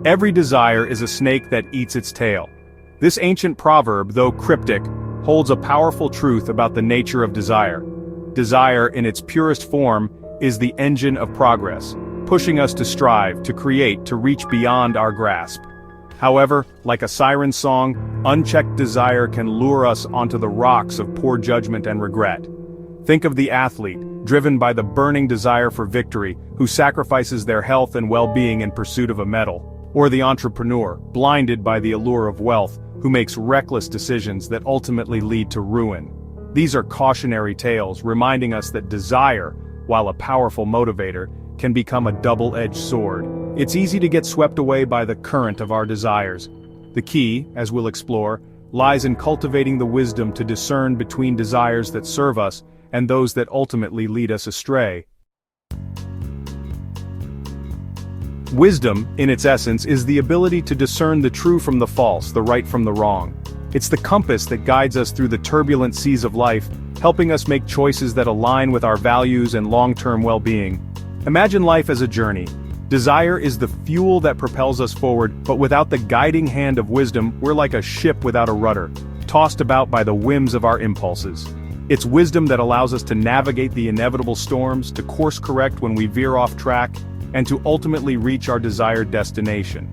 Every desire is a snake that eats its tail. This ancient proverb, though cryptic, holds a powerful truth about the nature of desire. Desire, in its purest form, is the engine of progress, pushing us to strive, to create, to reach beyond our grasp. However, like a siren song, unchecked desire can lure us onto the rocks of poor judgment and regret. Think of the athlete, driven by the burning desire for victory, who sacrifices their health and well-being in pursuit of a medal. Or the entrepreneur, blinded by the allure of wealth, who makes reckless decisions that ultimately lead to ruin. These are cautionary tales reminding us that desire, while a powerful motivator, can become a double-edged sword. It's easy to get swept away by the current of our desires. The key, as we'll explore, lies in cultivating the wisdom to discern between desires that serve us and those that ultimately lead us astray. Wisdom, in its essence, is the ability to discern the true from the false, the right from the wrong. It's the compass that guides us through the turbulent seas of life, helping us make choices that align with our values and long-term well-being. Imagine life as a journey. Desire is the fuel that propels us forward, but without the guiding hand of wisdom, we're like a ship without a rudder, tossed about by the whims of our impulses. It's wisdom that allows us to navigate the inevitable storms, to course correct when we veer off track, and to ultimately reach our desired destination.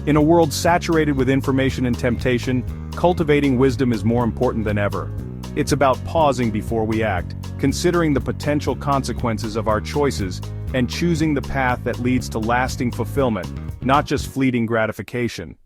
In a world saturated with information and temptation, cultivating wisdom is more important than ever. It's about pausing before we act, considering the potential consequences of our choices, and choosing the path that leads to lasting fulfillment, not just fleeting gratification.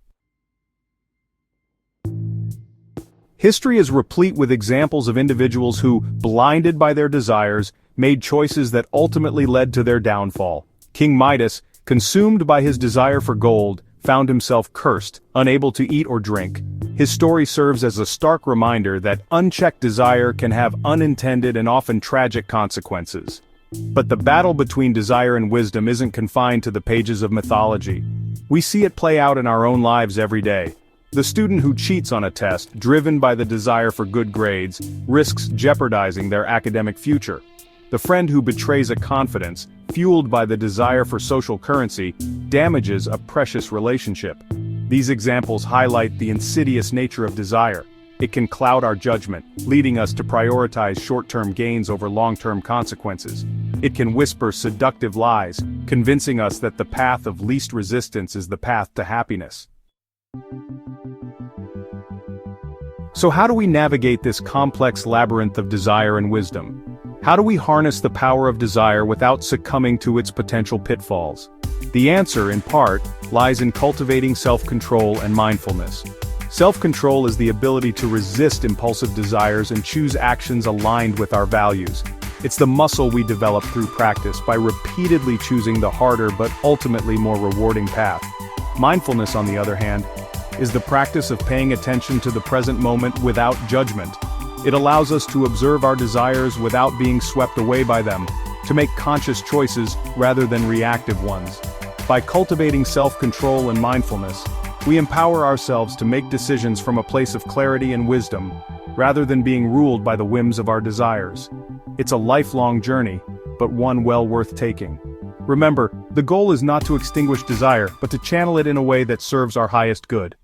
History is replete with examples of individuals who, blinded by their desires, made choices that ultimately led to their downfall. King Midas, consumed by his desire for gold, found himself cursed, unable to eat or drink. His story serves as a stark reminder that unchecked desire can have unintended and often tragic consequences. But the battle between desire and wisdom isn't confined to the pages of mythology. We see it play out in our own lives every day. The student who cheats on a test, driven by the desire for good grades, risks jeopardizing their academic future. The friend who betrays a confidence, fueled by the desire for social currency, damages a precious relationship. These examples highlight the insidious nature of desire. It can cloud our judgment, leading us to prioritize short-term gains over long-term consequences. It can whisper seductive lies, convincing us that the path of least resistance is the path to happiness. So how do we navigate this complex labyrinth of desire and wisdom? How do we harness the power of desire without succumbing to its potential pitfalls? The answer, in part, lies in cultivating self-control and mindfulness. Self-control is the ability to resist impulsive desires and choose actions aligned with our values. It's the muscle we develop through practice by repeatedly choosing the harder but ultimately more rewarding path. Mindfulness, on the other hand, is the practice of paying attention to the present moment without judgment. It allows us to observe our desires without being swept away by them, to make conscious choices rather than reactive ones. By cultivating self-control and mindfulness, we empower ourselves to make decisions from a place of clarity and wisdom, rather than being ruled by the whims of our desires. It's a lifelong journey, but one well worth taking. Remember, the goal is not to extinguish desire, but to channel it in a way that serves our highest good.